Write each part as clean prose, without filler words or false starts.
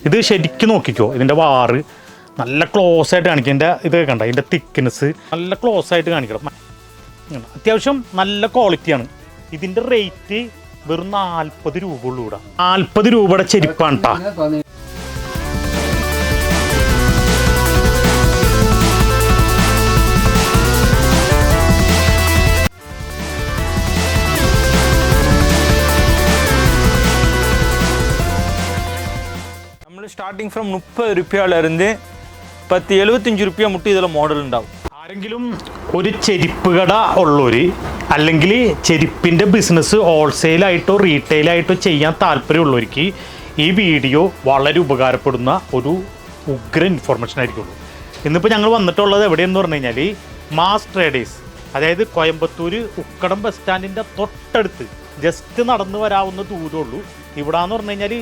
ഇത് ശരിക്കും നോക്കിക്കോ, ഇതിൻ്റെ വാറ് നല്ല ക്ലോസ് ആയിട്ട് കാണിക്കും. ഇതിൻ്റെ ഇത് കണ്ട, ഇതിൻ്റെ തിക്നെസ് നല്ല ക്ലോസ് ആയിട്ട് കാണിക്കണം. അത്യാവശ്യം നല്ല ക്വാളിറ്റിയാണ്. ഇതിൻ്റെ റേറ്റ് വെറും 40 രൂപ ഉള്ളൂ. ഇവിടെ 40 രൂപയുടെ ചെരുപ്പാണ് കേട്ടോ. ஸ்டார்டிங் ஃப்ரம் 30 ரூபாயிலிருந்து 10-75 രൂപ മുട്ടി ഇതിലെ മോഡൽ ഉണ്ടാവും. ആരെങ്കിലും ഒരു ചെരുപ്പ് കട ഉള്ളവർ അല്ലെങ്കിൽ ചെരുപ്പിൻ്റെ ബിസിനസ് ഹോൾസെയിലായിട്ടോ റീറ്റെയിലായിട്ടോ ചെയ്യാൻ താല്പര്യമുള്ളവർക്ക് ഈ വീഡിയോ വളരെ ഉപകാരപ്പെടുന്ന ഒരു ഉഗ്ര ഇൻഫോർമേഷൻ ആയിരിക്കുള്ളൂ. ഇന്നിപ്പോൾ ഞങ്ങൾ വന്നിട്ടുള്ളത് എവിടെയെന്ന് പറഞ്ഞു കഴിഞ്ഞാൽ മാസ് ട്രേഡേഴ്സ്, അതായത് കോയമ്പത്തൂർ ഉക്കടം ബസ് സ്റ്റാൻഡിൻ്റെ തൊട്ടടുത്ത് ജസ്റ്റ് നടന്നു വരാവുന്ന ദൂരമുള്ളൂ. ഇവിടെയെന്ന് പറഞ്ഞു കഴിഞ്ഞാൽ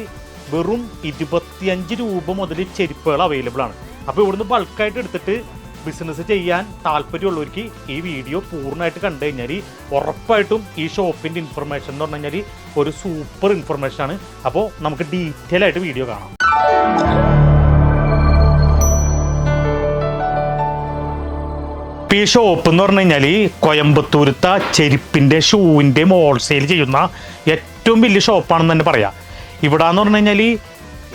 വെറും 25 രൂപ മുതൽ ചെരുപ്പുകൾ അവൈലബിൾ ആണ്. അപ്പോൾ ഇവിടുന്ന് ബൾക്കായിട്ട് എടുത്തിട്ട് ബിസിനസ് ചെയ്യാൻ താല്പര്യമുള്ളവർക്ക് ഈ വീഡിയോ പൂർണ്ണമായിട്ട് കണ്ടു കഴിഞ്ഞാൽ ഉറപ്പായിട്ടും ഈ ഷോപ്പിൻ്റെ ഇൻഫർമേഷൻ എന്ന് പറഞ്ഞു കഴിഞ്ഞാൽ ഒരു സൂപ്പർ ഇൻഫർമേഷനാണ്. അപ്പോൾ നമുക്ക് ഡീറ്റെയിൽ ആയിട്ട് വീഡിയോ കാണാം. ഈ ഷോപ്പ് എന്ന് പറഞ്ഞു കഴിഞ്ഞാൽ കോയമ്പത്തൂരത്തെ ചെരുപ്പിൻ്റെ ഷൂവിൻ്റെയും ഹോൾസെയിൽ ചെയ്യുന്ന ഏറ്റവും വലിയ ഷോപ്പാണെന്ന് തന്നെ പറയാം. ഇവിടെ എന്ന് പറഞ്ഞു കഴിഞ്ഞാൽ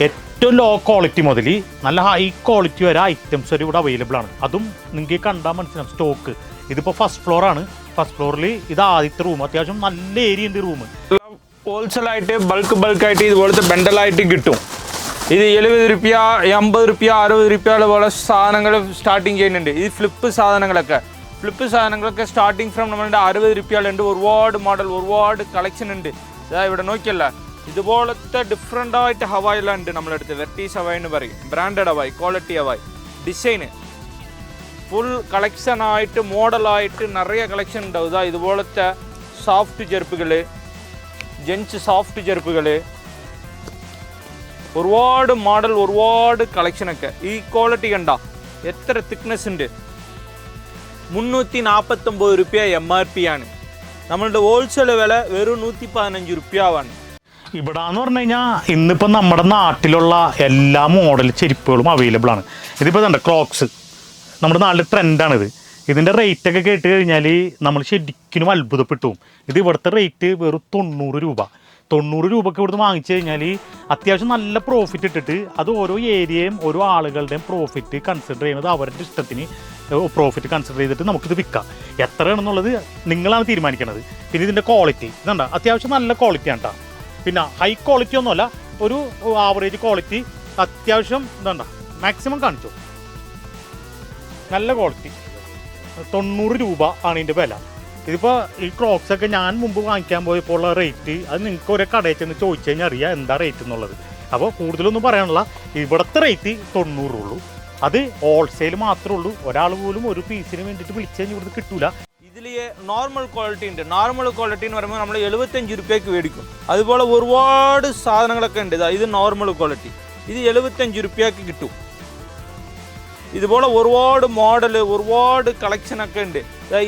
ഏറ്റവും ലോ ക്വാളിറ്റി മുതൽ നല്ല ഹൈ ക്വാളിറ്റി വരെ ഐറ്റംസ് വരെ ഇവിടെ അവൈലബിൾ ആണ്. അതും നിങ്ങൾക്ക് കണ്ടാൽ മനസ്സിലാവും സ്റ്റോക്ക്. ഇതിപ്പോൾ ഫസ്റ്റ് ഫ്ലോറാണ്. ഫസ്റ്റ് ഫ്ലോറിൽ ഇത് ആദ്യത്തെ റൂം. അത്യാവശ്യം നല്ല ഏരിയ ഉണ്ട് റൂം. ഹോൾസെയിലായിട്ട് ബൾക്കായിട്ട് ഇതുപോലത്തെ ബണ്ടലായിട്ട് കിട്ടും. ഇത് 70 രൂപ, 50 രൂപ, 60 രൂപ പോലെ സാധനങ്ങൾ സ്റ്റാർട്ടിങ് ചെയ്യുന്നുണ്ട്. ഈ ഫ്ലിപ്പ് സാധനങ്ങളൊക്കെ സ്റ്റാർട്ടിങ് ഫ്രം നമ്മളുടെ 60 രൂപയിലുണ്ട്. ഒരുപാട് മോഡൽ, ഒരുപാട് കളക്ഷൻ ഉണ്ട്. ഇതാ ഇവിടെ നോക്കിയല്ല, ഇതുപോലത്തെ ഡിഫറെൻ്റ് ആയിട്ട് ഹവായിലാണ് ഉണ്ട് നമ്മളെടുത്ത്. വെർട്ടീസ് ഹവായി എന്ന് പറയും, ബ്രാൻഡഡ് ഹവായി, ക്വാളിറ്റി ഹവായി, ഡിസൈന് ഫുൾ കളക്ഷനായിട്ട് മോഡലായിട്ട് നിറയെ കളക്ഷൻ ഉണ്ടാവും. ഇതാ ഇതുപോലത്തെ സോഫ്റ്റ് ചെരുപ്പുകൾ, ജെൻസ് സോഫ്റ്റ് ചെരുപ്പുകൾ, ഒരുപാട് മോഡൽ, ഒരുപാട് കളക്ഷനൊക്കെ. ഈ ക്വാളിറ്റി കണ്ട എത്ര തിക്നെസ് ഉണ്ട്. 349 രൂപ MRP ആണ്. നമ്മളുടെ ഹോൾസെയിൽ വില വെറും 115 രൂപയാണ്. ഇവിടെ എന്ന് പറഞ്ഞു കഴിഞ്ഞാൽ ഇന്നിപ്പോൾ നമ്മുടെ നാട്ടിലുള്ള എല്ലാ മോഡൽ ചെരുപ്പുകളും അവൈലബിൾ ആണ്. ഇതിപ്പോൾ ഇതുണ്ട് ക്രോക്സ്, നമ്മുടെ നാട്ടിലെ ട്രെൻഡാണിത്. ഇതിൻ്റെ റേറ്റൊക്കെ കേട്ട് കഴിഞ്ഞാൽ നമ്മൾ ശരിക്കും അത്ഭുതപ്പെട്ടു. ഇത് ഇവിടുത്തെ റേറ്റ് വെറും 90 രൂപ. 90 രൂപയ്ക്ക് ഇവിടുന്ന് വാങ്ങിച്ചു കഴിഞ്ഞാൽ അത്യാവശ്യം നല്ല പ്രോഫിറ്റ് ഇട്ടിട്ട്, അത് ഓരോ ഏരിയയും ഓരോ ആളുകളുടെയും പ്രോഫിറ്റ് കൺസിഡർ ചെയ്യുന്നത് അവരുടെ ഇഷ്ടത്തിന് പ്രോഫിറ്റ് കൺസിഡർ ചെയ്തിട്ട് നമുക്കിത് വിൽക്കാം. എത്രയാണെന്നുള്ളത് നിങ്ങളാണ് തീരുമാനിക്കുന്നത്. പിന്നെ ഇതിൻ്റെ ക്വാളിറ്റി ഇതുണ്ട്, അത്യാവശ്യം നല്ല ക്വാളിറ്റിയാണ് കേട്ടോ. പിന്നെ ഹൈ ക്വാളിറ്റി ഒന്നുമല്ല, ഒരു ആവറേജ് ക്വാളിറ്റി. അത്യാവശ്യം ഇതുണ്ട, മാക്സിമം കാണിച്ചു, നല്ല ക്വാളിറ്റി. 90 രൂപ ആണ് ഇതിൻ്റെ വില. ഇതിപ്പോൾ ഈ ക്രോക്സൊക്കെ ഞാൻ മുമ്പ് വാങ്ങിക്കാൻ പോയപ്പോൾ ഉള്ള റേറ്റ്, അത് നിങ്ങൾക്ക് ഒരേ കടയിൽ ചെന്ന് ചോദിച്ചു കഴിഞ്ഞാൽ അറിയാം എന്താ റേറ്റ് എന്നുള്ളത്. അപ്പോൾ കൂടുതലൊന്നും പറയാനുള്ള, ഇവിടുത്തെ റേറ്റ് 90 ഉള്ളൂ. അത് ഹോൾസെയിൽ മാത്രമേ ഉള്ളൂ. ഒരാൾ പോലും ഒരു പീസിന് വേണ്ടിയിട്ട് വിളിച്ചു കഴിഞ്ഞാൽ ഇവിടുന്ന് കിട്ടൂല. ഇതിൽ നോർമൽ ക്വാളിറ്റി ഉണ്ട്. നോർമൽ ക്വാളിറ്റി എന്ന് പറയുമ്പോൾ നമ്മൾ 75 രൂപയ്ക്ക് മേടിക്കും. അതുപോലെ ഒരുപാട് സാധനങ്ങളൊക്കെ ഉണ്ട്. ഇത് നോർമൽ ക്വാളിറ്റി, ഇത് 75 രൂപയ്ക്ക് കിട്ടും. ഇതുപോലെ ഒരുപാട് മോഡൽ, ഒരുപാട് കളക്ഷനൊക്കെ ഉണ്ട്.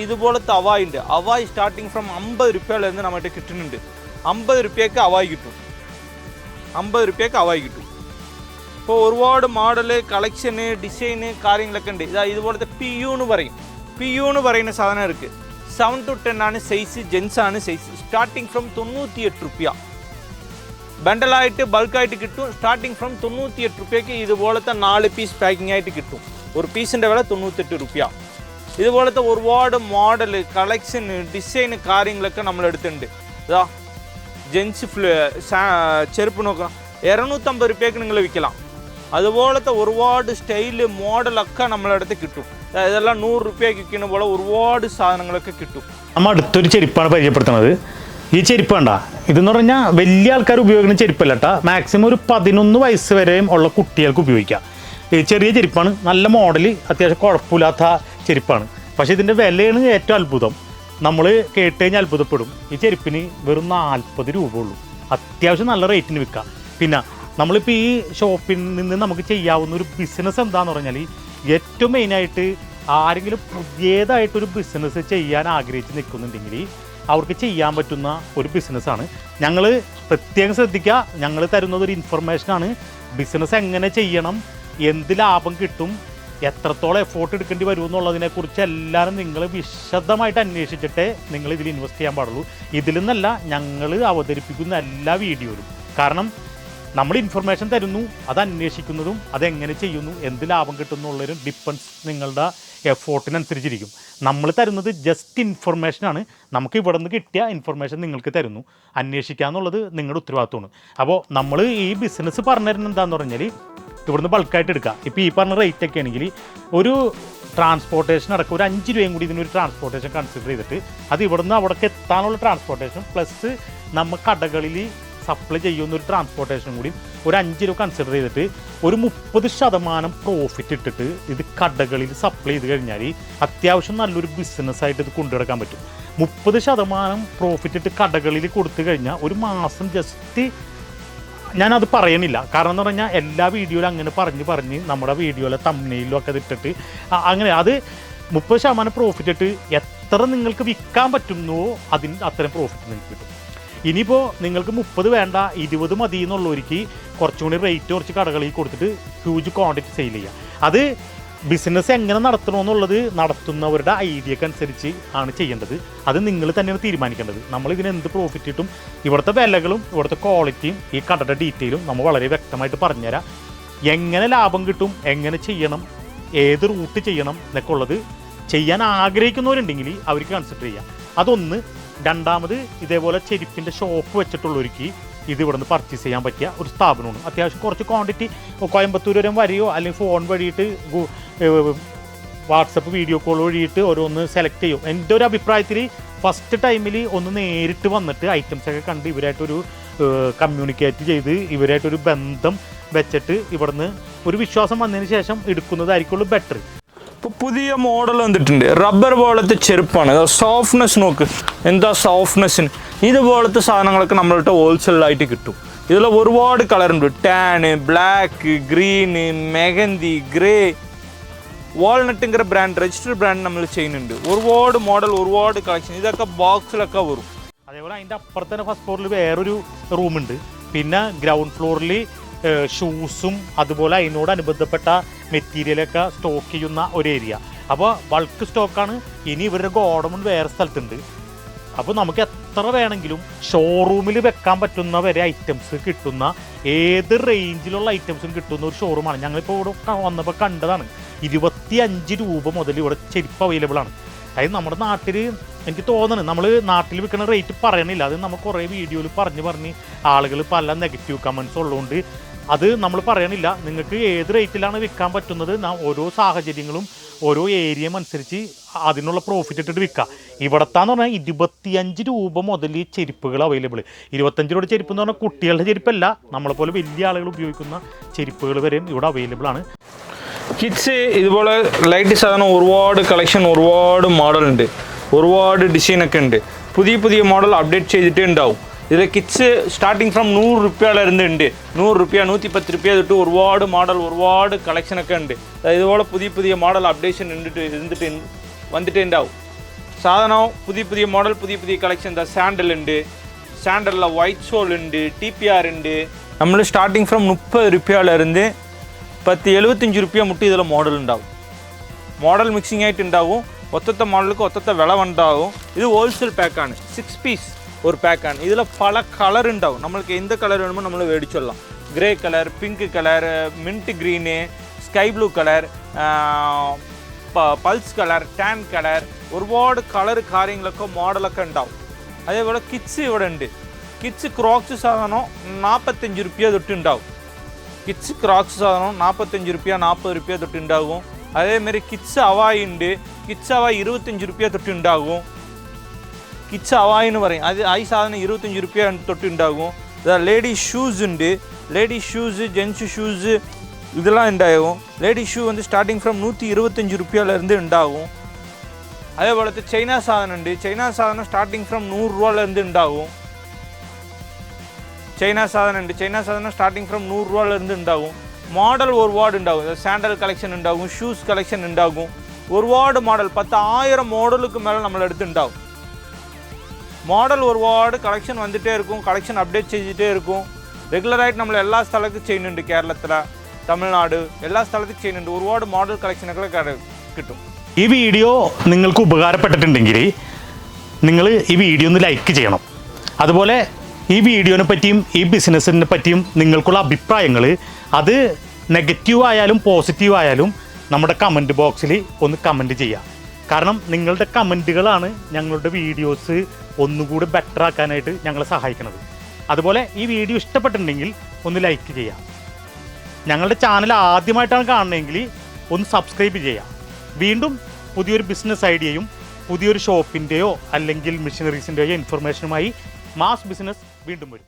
ഇതുപോലത്തെ അവായി ഉണ്ട്. അവായി സ്റ്റാർട്ടിങ് ഫ്രം 50 രൂപയിലിருந்து നമ്മൾക്ക് കിട്ടുന്നുണ്ട്. 50 രൂപയ്ക്ക് അവായി കിട്ടും. 50 രൂപയ്ക്ക് അവായി കിട്ടും. ഇപ്പോൾ ഒരുപാട് മോഡല്, കളക്ഷന്, ഡിസൈന് കാര്യങ്ങളൊക്കെ ഉണ്ട്. ഇതുപോലത്തെ PU എന്ന് പറയും. PU എന്ന് പറയുന്ന സാധനം இருக்குது. 7 to 10 ആണ് സൈസ്, ജെൻസ് ആണ് സൈസ്. സ്റ്റാർട്ടിങ് ഫ്രം 98 രൂപ. ബണ്ടലായിട്ട് ബൾക്കായിട്ട് കിട്ടും. സ്റ്റാർട്ടിങ് ഫ്രം 98 രൂപയ്ക്ക് ഇതുപോലത്തെ 4 പീസ് പാക്കിംഗ് ആയിട്ട് കിട്ടും. ഒരു പീസിൻ്റെ വില 98 രൂപ. ഇതുപോലത്തെ ഒരുപാട് മോഡൽ, കളക്ഷന്, ഡിസൈന് കാര്യങ്ങളൊക്കെ നമ്മളെടുത്തിട്ടുണ്ട്. ഇതാ ജെൻസ് ചെരുപ്പ് നോക്കാം, 250 രൂപയ്ക്ക് നിങ്ങൾ വിൽക്കണം. അതുപോലത്തെ ഒരുപാട് സ്റ്റൈല്, മോഡലൊക്കെ നമ്മളടുത്ത് കിട്ടും. ഇതെല്ലാം 100 രൂപയ്ക്ക് വിൽക്കുന്ന പോലെ ഒരുപാട് സാധനങ്ങളൊക്കെ കിട്ടും. നമ്മൾ അടുത്തൊരു ചെരുപ്പാണ് പരിചയപ്പെടുത്തുന്നത്. ഈ ചെരുപ്പ് കണ്ട, ഇതെന്ന് പറഞ്ഞാൽ വലിയ ആൾക്കാർ ഉപയോഗിക്കുന്ന ചെരുപ്പല്ല കേട്ടോ. മാക്സിമം ഒരു 11 വയസ്സ് വരെയും ഉള്ള കുട്ടികൾക്ക് ഉപയോഗിക്കാം. ചെറിയ ചെരുപ്പാണ്, നല്ല മോഡൽ, അത്യാവശ്യം കുഴപ്പമില്ലാത്ത ചെരുപ്പാണ്. പക്ഷേ ഇതിൻ്റെ വിലയാണ് ഏറ്റവും അത്ഭുതം. നമ്മൾ കേട്ട് കഴിഞ്ഞാൽ അത്ഭുതപ്പെടും. ഈ ചെരുപ്പിന് വെറും 40 രൂപ ഉള്ളൂ. അത്യാവശ്യം നല്ല റേറ്റിന് വിൽക്കാം. പിന്നെ നമ്മളിപ്പോൾ ഈ ഷോപ്പിൽ നിന്ന് നമുക്ക് ചെയ്യാവുന്ന ഒരു ബിസിനസ് എന്താണെന്ന് പറഞ്ഞാൽ, ഏറ്റവും മെയിനായിട്ട് ആരെങ്കിലും പുതിയതായിട്ടൊരു ബിസിനസ് ചെയ്യാൻ ആഗ്രഹിച്ച് നിൽക്കുന്നുണ്ടെങ്കിൽ അവർക്ക് ചെയ്യാൻ പറ്റുന്ന ഒരു ബിസിനസ്സാണ്. ഞങ്ങൾ പ്രത്യേകം ശ്രദ്ധിക്കുക, ഞങ്ങൾ തരുന്നത് ഒരു ഇൻഫർമേഷനാണ്. ബിസിനസ് എങ്ങനെ ചെയ്യണം, എന്ത് ലാഭം കിട്ടും, എത്രത്തോളം എഫോർട്ട് എടുക്കേണ്ടി വരുമെന്നുള്ളതിനെക്കുറിച്ച് എല്ലാവരും നിങ്ങൾ വിശദമായിട്ട് അന്വേഷിച്ചിട്ടേ നിങ്ങൾ ഇതിൽ ഇൻവെസ്റ്റ് ചെയ്യാൻ പാടുള്ളൂ. ഇതിൽ നിന്നല്ല ഞങ്ങൾ അവതരിപ്പിക്കുന്ന എല്ലാ വീഡിയോയിലും. കാരണം നമ്മൾ ഇൻഫർമേഷൻ തരുന്നു, അത് അന്വേഷിക്കുന്നതും അതെങ്ങനെ ചെയ്യുന്നു, എന്ത് ലാഭം കിട്ടുന്നുള്ളൊരു ഡിപ്പെൻസ് നിങ്ങളുടെ എഫോർട്ടിനനുസരിച്ചിരിക്കും. നമ്മൾ തരുന്നത് ജസ്റ്റ് ഇൻഫർമേഷനാണ്. നമുക്ക് ഇവിടെ നിന്ന് കിട്ടിയ ഇൻഫർമേഷൻ നിങ്ങൾക്ക് തരുന്നു. അന്വേഷിക്കുക എന്നുള്ളത് നിങ്ങളുടെ ഉത്തരവാദിത്വമാണ്. അപ്പോൾ നമ്മൾ ഈ ബിസിനസ് പറഞ്ഞു തരുന്നത് എന്താണെന്ന് പറഞ്ഞാൽ, ഇവിടുന്ന് ബൾക്കായിട്ട് എടുക്കുക. ഇപ്പോൾ ഈ പറഞ്ഞ റേറ്റൊക്കെ ആണെങ്കിൽ ഒരു ട്രാൻസ്പോർട്ടേഷൻ അടക്കം ഒരു 5 രൂപയും കൂടി ഇതിനൊരു ട്രാൻസ്പോർട്ടേഷൻ കൺസിഡർ ചെയ്തിട്ട് അത് ഇവിടുന്ന് അവിടേക്ക് എത്താനുള്ള ട്രാൻസ്പോർട്ടേഷൻ പ്ലസ് നമ്മൾ കടകളിൽ സപ്ലൈ ചെയ്യുന്നൊരു ട്രാൻസ്പോർട്ടേഷൻ കൂടി ഒരു 5 രൂപ കൺസിഡർ ചെയ്തിട്ട് ഒരു 30% പ്രോഫിറ്റ് ഇട്ടിട്ട് ഇത് കടകളിൽ സപ്ലൈ ചെയ്ത് കഴിഞ്ഞാൽ അത്യാവശ്യം നല്ലൊരു ബിസിനസ്സായിട്ട് ഇത് കൊണ്ടുനടക്കാൻ പറ്റും. 30% പ്രോഫിറ്റ് ഇട്ട് കടകളിൽ കൊടുത്തു കഴിഞ്ഞാൽ ഒരു മാസം ജസ്റ്റ്, ഞാനത് പറയണില്ല, കാരണം എന്ന് പറഞ്ഞാൽ എല്ലാ വീഡിയോയിലും അങ്ങനെ പറഞ്ഞ് നമ്മുടെ വീഡിയോയിലെ തംബ്നെയിലും ഒക്കെ ഇട്ടിട്ട് അങ്ങനെ അത് 30% പ്രോഫിറ്റ് ഇട്ട് എത്ര നിങ്ങൾക്ക് വിൽക്കാൻ പറ്റുന്നുവോ അതിന് അത്രയും പ്രോഫിറ്റ് നിങ്ങൾക്ക് കിട്ടും. ഇനിയിപ്പോൾ നിങ്ങൾക്ക് 30 വേണ്ട 20 മതി എന്നുള്ളവർക്ക് കുറച്ചും കൂടി റേറ്റ് കുറച്ച് കടകളിൽ കൊടുത്തിട്ട് ഹ്യൂജ് ക്വാണ്ടിറ്റി സെയിൽ ചെയ്യുക. അത് ബിസിനസ് എങ്ങനെ നടത്തണമെന്നുള്ളത് നടത്തുന്നവരുടെ ഐഡിയക്ക് അനുസരിച്ച് ആണ് ചെയ്യേണ്ടത്. അത് നിങ്ങൾ തന്നെയാണ് തീരുമാനിക്കേണ്ടത്. നമ്മളിതിന് എന്ത് പ്രോഫിറ്റ് കിട്ടും, ഇവിടുത്തെ വിലകളും ഇവിടുത്തെ ക്വാളിറ്റിയും ഈ കടയുടെ ഡീറ്റെയിലും നമ്മൾ വളരെ വ്യക്തമായിട്ട് പറഞ്ഞുതരാം. എങ്ങനെ ലാഭം കിട്ടും, എങ്ങനെ ചെയ്യണം, ഏത് റൂട്ട് ചെയ്യണം എന്നൊക്കെ ഉള്ളത് ചെയ്യാൻ ആഗ്രഹിക്കുന്നവരുണ്ടെങ്കിൽ അവർക്ക് കൺസിഡർ ചെയ്യാം. അതൊന്ന്. രണ്ടാമത്, ഇതേപോലെ ചെരുപ്പിൻ്റെ ഷോപ്പ് വെച്ചിട്ടുള്ളവർക്ക് ഇത് ഇവിടെ നിന്ന് പർച്ചേസ് ചെയ്യാൻ പറ്റിയ ഒരു സ്ഥാപനമാണ്. അത്യാവശ്യം കുറച്ച് ക്വാണ്ടിറ്റി കോയമ്പത്തൂർ വരെ വരെയോ അല്ലെങ്കിൽ ഫോൺ വഴിയിട്ട് വാട്സപ്പ് വീഡിയോ കോൾ വഴിയിട്ട് ഓരോന്ന് സെലക്ട് ചെയ്യും. എൻ്റെ ഒരു അഭിപ്രായത്തിൽ ഫസ്റ്റ് ടൈമിൽ ഒന്ന് നേരിട്ട് വന്നിട്ട് ഐറ്റംസൊക്കെ കണ്ട് ഇവരായിട്ടൊരു കമ്മ്യൂണിക്കേറ്റ് ചെയ്ത് ഇവരായിട്ടൊരു ബന്ധം വെച്ചിട്ട് ഇവിടുന്ന് ഒരു വിശ്വാസം വന്നതിന് ശേഷം എടുക്കുന്നതായിരിക്കുള്ളൂ ബെറ്റർ. ഇപ്പോൾ പുതിയ മോഡൽ വന്നിട്ടുണ്ട്. റബ്ബർ പോലത്തെ ചെരുപ്പാണ്. സോഫ്റ്റ്നെസ് നോക്ക്, എന്താ സോഫ്റ്റ്നെസ്സിന്. ഇതുപോലത്തെ സാധനങ്ങളൊക്കെ നമ്മളിട്ട് ഹോൾസെയിലായിട്ട് കിട്ടും. ഇതിൽ ഒരുപാട് കളറുണ്ട്. Tan, black, green, mehndi, grey, വാൾനട്ടുங்கிற ബ്രാൻഡ്, രജിസ്റ്റർഡ് ബ്രാൻഡ് നമ്മൾ ചെയ്യുന്നുണ്ട്. ഒരുപാട് മോഡൽ, ഒരുപാട് കളക്ഷൻ. ഇതൊക്കെ ബോക്സിലൊക്കെ വരും. അതേപോലെ അതിൻ്റെ അപ്പുറത്ത് തന്നെ ഫസ്റ്റ് ഫ്ലോറിൽ വേറൊരു റൂമുണ്ട്. പിന്നെ ഗ്രൗണ്ട് ഫ്ലോറിൽ ഷൂസും അതുപോലെ അതിനോടനുബന്ധപ്പെട്ട മെറ്റീരിയലൊക്കെ സ്റ്റോക്ക് ചെയ്യുന്ന ഒരു ഏരിയ. അപ്പോൾ ബൾക്ക് സ്റ്റോക്കാണ്. ഇനി ഇവരുടെ ഗോഡൗൺ വേറെ സ്ഥലത്തുണ്ട്. അപ്പോൾ നമുക്ക് എത്ര വേണമെങ്കിലും ഷോറൂമിൽ വെക്കാൻ പറ്റുന്ന വരെ ഐറ്റംസ് കിട്ടുന്ന, ഏത് റേഞ്ചിലുള്ള ഐറ്റംസും കിട്ടുന്ന ഒരു ഷോറൂമാണ്. ഞങ്ങളിപ്പോൾ ഇവിടെ വന്നപ്പോൾ കണ്ടതാണ്. 25 രൂപ മുതൽ ഇവിടെ ചെരുപ്പ് അവൈലബിൾ ആണ്. അതായത് നമ്മുടെ നാട്ടിൽ എനിക്ക് തോന്നുന്നു നമ്മൾ നാട്ടിൽ വിൽക്കുന്ന റേറ്റ് പറയണില്ല. അത് നമ്മൾ കുറേ വീഡിയോയിൽ പറഞ്ഞ് ആളുകൾ പല നെഗറ്റീവ് കമൻസ് ഉള്ളതുകൊണ്ട് അത് നമ്മൾ പറയണില്ല. നിങ്ങൾക്ക് ഏത് റേറ്റിലാണ് വിൽക്കാൻ പറ്റുന്നത്, ഓരോ സാഹചര്യങ്ങളും ഓരോ ഏരിയയും അനുസരിച്ച് അതിനുള്ള പ്രോഫിറ്റ് ഇട്ടിട്ട് വിൽക്കുക. ഇവിടത്താന്ന് പറഞ്ഞാൽ 25 രൂപ മുതൽ ഈ ചെരുപ്പുകൾ അവൈലബിൾ. 25 രൂപയുടെ ചെരുപ്പ് എന്ന് പറഞ്ഞാൽ കുട്ടികളുടെ ചെരുപ്പല്ല, നമ്മളെപ്പോലെ വലിയ ആളുകൾ ഉപയോഗിക്കുന്ന ചെരുപ്പുകൾ വരെയും ഇവിടെ അവൈലബിൾ ആണ്. കിഡ്സ് ഇതുപോലെ ലൈറ്റ് സാധനം ഒരുപാട് കളക്ഷൻ, ഒരുപാട് മോഡലുണ്ട്, ഒരുപാട് ഡിസൈനൊക്കെ ഉണ്ട്. പുതിയ മോഡൽ അപ്ഡേറ്റ് ചെയ്തിട്ടേ ഉണ്ടാവും. ഇതിൽ കിഡ്സ് സ്റ്റാർട്ടിങ് ഫ്രം 100 രൂപയിലിരുന്ന് ഉണ്ട്. 100 രൂപ, 110 രൂപ തൊട്ട് ഒരുപാട് മോഡൽ, ഒരുപാട് കളക്ഷനൊക്കെ ഉണ്ട്. ഇതുപോലെ പുതിയ മോഡൽ അപ്ഡേഷൻ വന്നിട്ട് ഉണ്ടാവും. സാധനം പുതിയ മോഡൽ, പുതിയ കളക്ഷൻ. എന്താ സാൻഡൽ ഉണ്ട്, സാൻഡലിൽ വൈറ്റ് സോൾ ഉണ്ട്, TPR ഉണ്ട്. നമ്മൾ സ്റ്റാർട്ടിങ് ഫ്രം 30 രൂപയിലിരുന്ന് 75 രൂപ മുട്ടി ഇതിൽ മോഡൽ ഉണ്ടാവും. മോഡൽ മിക്സിംഗ് ആയിട്ട് ഉണ്ടാവും. ഒത്തത്തെ മോഡലുക്ക് ഒത്തത്തെ വില ഉണ്ടാവും. ഇത് ഹോൾസെയിൽ പാക്കാണ്. 6 പീസ് ഒരു പാക്കാണ്. ഇതിൽ പല കളർ ഉണ്ടാവും. നമ്മൾക്ക് എന്ത് കളർ വേணுമോ നമ്മൾ മേടിച്ചോളാം. Grey colour, pink colour, mint green, sky blue colour, pulse colour, tan colour, ഒരുപാട് കളർ കാര്യങ്ങളൊക്കെ മോഡലൊക്കെ ഉണ്ടാവും. അതേപോലെ കിഡ്സ് ഇവിടെ ഉണ്ട്. കിഡ്സ് ക്രോക്സ് സാധനം 45 രൂപ തൊട്ടുണ്ടാവും. കിഡ്സ് ക്രോക്സ് സാധനം 45 രൂപ, 40 രൂപ തൊട്ടുണ്ടാകും. അതേമാതിരി കിഡ്സ് അവായി ഉണ്ട്. കിഡ്സ് അവായി 25 രൂപ തൊട്ടുണ്ടാകും. കിഡ്സ് അവായി എന്ന് പറയും. അത് ഈ സാധനം 25 രൂപ തൊട്ടുണ്ടാകും. ലേഡീസ് ഷൂസ് ഉണ്ട്. ലേഡീസ് ഷൂസ്, ജെൻസ് ഷൂസ് இதெல்லாம் ഉണ്ടാകും. ലേഡീസ് ഷൂ வந்து സ്റ്റാർട്ടിങ് ഫ്രം 125 രൂപയിലിருந்து ഉണ്ടാകും. അതേപോലത്തെ ചൈന സാധനം ഉണ്ട്. ചൈന സാധനം സ്റ്റാർട്ടിങ് ഫ്രം 100 രൂപയിലിருந்து ഉണ്ടാകും. ചൈന സാധനം ഉണ്ട്. ചൈന സാധനം സ്റ്റാർട്ടിങ് ഫ്രം 100 രൂപയിലിருந்து ഉണ്ടാകും. മോഡൽ ഒരുപാട് ഉണ്ടാകും. സാൻഡൽ കളക്ഷൻ ഉണ്ടാകും, ഷൂസ് കളക്ഷൻ ഉണ്ടാകും. ഒരുപാട് മോഡൽ, 10,000 മോഡലുக்கு மேலே നമ്മളെടുത്ത് ഉണ്ടാകും. മോഡൽ ഒരുപാട് കളക്ഷൻ വന്നിട്ടേ இருக்கும். കളക്ഷൻ അപ്ഡേറ്റ് ചെയ്തിട്ടേ இருக்கும். റെഗുലറായിട്ട് നമ്മൾ എല്ലാ സ്ഥലത്തും ചെയ്യുന്നുണ്ട്. കേരളത്തിലെ, തമിഴ്നാട് എല്ലാ സ്ഥലത്തും ചെയ്യുന്നുണ്ട്. ഒരുപാട് മോഡൽ കളക്ഷനൊക്കെ കിട്ടും. ഈ വീഡിയോ നിങ്ങൾക്ക് ഉപകാരപ്പെട്ടിട്ടുണ്ടെങ്കിൽ നിങ്ങൾ ഈ വീഡിയോ ഒന്ന് ലൈക്ക് ചെയ്യണം. അതുപോലെ ഈ വീഡിയോനെ പറ്റിയും ഈ ബിസിനസ്സിനെ പറ്റിയും നിങ്ങൾക്കുള്ള അഭിപ്രായങ്ങൾ അത് നെഗറ്റീവ് ആയാലും പോസിറ്റീവ് ആയാലും നമ്മുടെ കമൻറ്റ് ബോക്സിൽ ഒന്ന് കമൻറ്റ് ചെയ്യുക. കാരണം നിങ്ങളുടെ കമൻറ്റുകളാണ് ഞങ്ങളുടെ വീഡിയോസ് ഒന്നുകൂടി ബെറ്റർ ആക്കാനായിട്ട് ഞങ്ങളെ സഹായിക്കുന്നത്. അതുപോലെ ഈ വീഡിയോ ഇഷ്ടപ്പെട്ടിട്ടുണ്ടെങ്കിൽ ഒന്ന് ലൈക്ക് ചെയ്യുക. ഞങ്ങളുടെ ചാനൽ ആദ്യമായിട്ടാണ് കാണുന്നതെങ്കിൽ ഒന്ന് സബ്സ്ക്രൈബ് ചെയ്യുക. വീണ്ടും പുതിയൊരു ബിസിനസ് ഐഡിയയും പുതിയൊരു ഷോപ്പിൻ്റെയോ അല്ലെങ്കിൽ മെഷീനറീസിൻ്റെയോ ഇൻഫർമേഷനുമായി മാസ് ബിസിനസ് വീണ്ടും വരും.